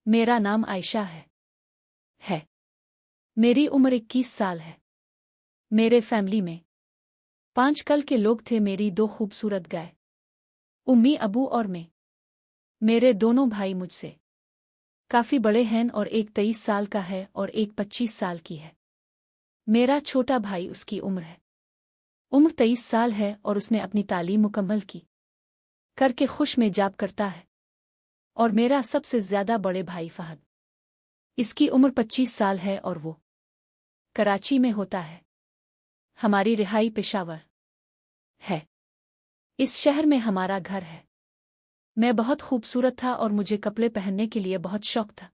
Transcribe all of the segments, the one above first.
मेरा नाम आयशा है। मेरी उम्र 21 साल है। मेरे फैमिली में 5 कल के लोग थे। मेरी 2 खूबसूरत गाय, उम्मी, अबू और मैं। मेरे दोनों भाई मुझसे काफी बड़े हैं और एक 23 साल का है और एक 25 साल की है। मेरा छोटा भाई, उसकी उम्र 23 साल है और उसने अपनी तालीम मुकम्मल की करके खुश में जॉब करता है। और मेरा सबसे ज्यादा बड़े भाई फहद, इसकी उम्र 25 साल है और वो कराची में होता है। हमारी रिहाई पेशावर है। इस शहर में हमारा घर है। मैं बहुत खूबसूरत था और मुझे कपड़े पहनने के लिए बहुत शौक था।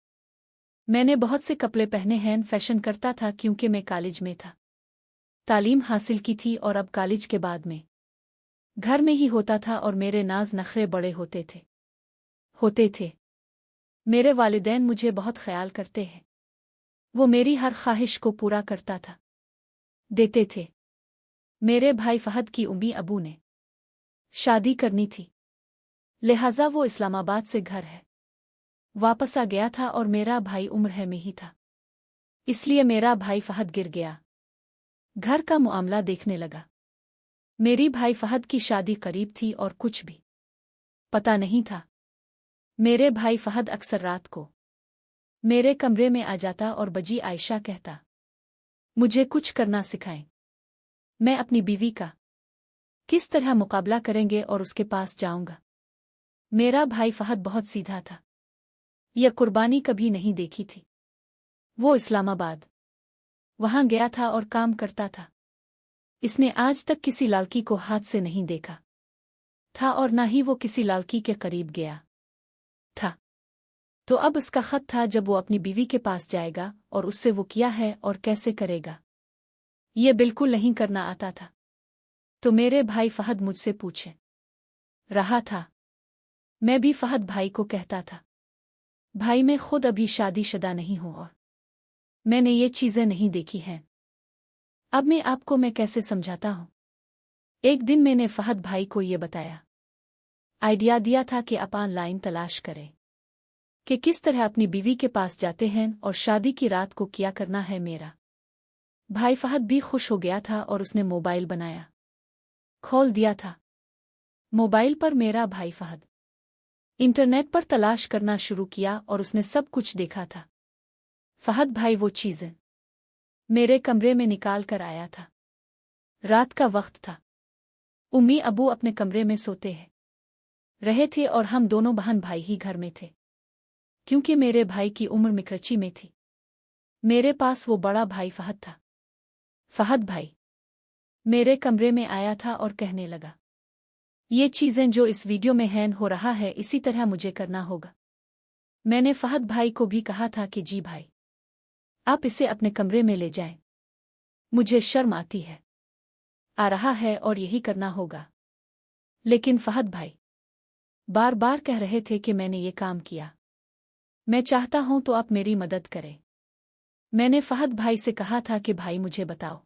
मैंने बहुत से कपड़े पहने हैं, फैशन करता था क्योंकि मैं कॉलेज में था, तालीम हासिल की थी और अब कॉलेज के बाद में घर में ही होता था और मेरे नाज नखरे बड़े होते थे। मेरे वालिदैन मुझे बहुत ख्याल करते हैं। वो मेरी हर ख्वाहिश को पूरा करता था, देते थे। मेरे भाई फहद की उम्मी अबू ने शादी करनी थी, लिहाजा वो इस्लामाबाद से घर है वापस आ गया था और मेरा भाई उम्र है में ही था, इसलिए मेरा भाई फहद गिर गया। घर का मामला देखने लगा। मेरी भाई फहद की शादी करीब थी और कुछ भी पता नहीं था। मेरे भाई फहद अक्सर रात को मेरे कमरे में आ जाता और बजी आयशा कहता, मुझे कुछ करना सिखाएं। मैं अपनी बीवी का किस तरह मुकाबला करेंगे और उसके पास जाऊंगा। मेरा भाई फहद बहुत सीधा था। यह कुर्बानी कभी नहीं देखी थी। वो इस्लामाबाद वहां गया था और काम करता था। इसने आज तक किसी लड़की को हाथ से नहीं देखा था और ना ही वो किसी लड़की के करीब गया था। तो अब उसका खत था जब वो अपनी बीवी के पास जाएगा और उससे वो किया है और कैसे करेगा ये बिल्कुल नहीं करना आता था। तो मेरे भाई फहद मुझसे पूछे रहा था। मैं भी फहद भाई को कहता था, भाई मैं खुद अभी शादीशुदा नहीं हूं और मैंने ये चीजें नहीं देखी हैं। अब मैं कैसे समझाता हूं। एक दिन मैंने फहद भाई को ये बताया, आइडिया दिया था कि आप ऑनलाइन तलाश करें कि किस तरह अपनी बीवी के पास जाते हैं और शादी की रात को क्या करना है। मेरा भाई फहद भी खुश हो गया था और उसने मोबाइल बनाया, खोल दिया था। मोबाइल पर मेरा भाई फहद इंटरनेट पर तलाश करना शुरू किया और उसने सब कुछ देखा था। फहद भाई वो चीजें मेरे कमरे में निकाल कर आया था। रात का वक्त था। उम्मी अबू अपने कमरे में सोते रहे थे और हम दोनों बहन भाई ही घर में थे, क्योंकि मेरे भाई की उम्र मिक्रची में थी। मेरे पास वो बड़ा भाई फहद था। फहद भाई मेरे कमरे में आया था और कहने लगा, ये चीजें जो इस वीडियो में हैन हो रहा है इसी तरह मुझे करना होगा। मैंने फहद भाई को भी कहा था कि जी भाई, आप इसे अपने कमरे में ले जाएं। मुझे शर्म आती है, आ रहा है और यही करना होगा। लेकिन फहद भाई बार बार कह रहे थे कि मैंने ये काम किया, मैं चाहता हूं तो आप मेरी मदद करें। मैंने फहद भाई से कहा था कि भाई मुझे बताओ,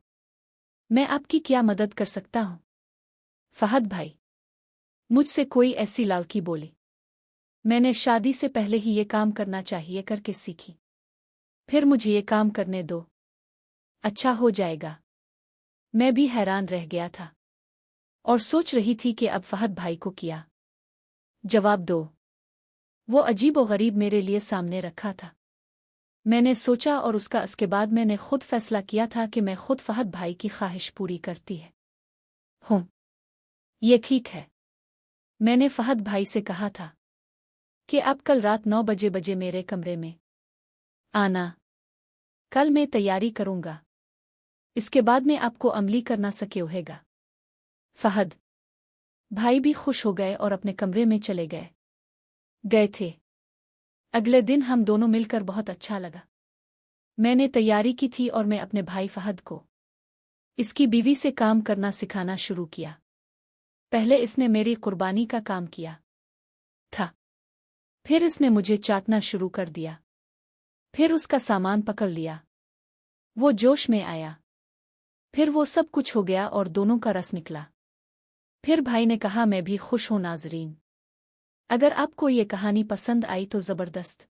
मैं आपकी क्या मदद कर सकता हूं। फहद भाई मुझसे कोई ऐसी लड़की बोली, मैंने शादी से पहले ही ये काम करना चाहिए करके सीखी, फिर मुझे ये काम करने दो, अच्छा हो जाएगा। मैं भी हैरान रह गया था और सोच रही थी कि अब फहद भाई को क्या जवाब दो। वो अजीब और गरीब मेरे लिए सामने रखा था। मैंने सोचा और उसके बाद मैंने खुद फैसला किया था कि मैं खुद फहद भाई की ख्वाहिश पूरी करती हूं। ये ठीक है। मैंने फहद भाई से कहा था कि आप कल रात 9 बजे मेरे कमरे में आना। कल मैं तैयारी करूंगा, इसके बाद में आपको अमली करना सके होगा। फहद भाई भी खुश हो गए और अपने कमरे में चले गए थे। अगले दिन हम दोनों मिलकर बहुत अच्छा लगा। मैंने तैयारी की थी और मैं अपने भाई फहद को इसकी बीवी से काम करना सिखाना शुरू किया। पहले इसने मेरी कुर्बानी का काम किया था, फिर इसने मुझे चाटना शुरू कर दिया, फिर उसका सामान पकड़ लिया। वो जोश में आया, फिर वो सब कुछ हो गया और दोनों का रस निकला। फिर भाई ने कहा, मैं भी खुश हूं नाजरीन। अगर आपको ये कहानी पसंद आई तो ज़बरदस्त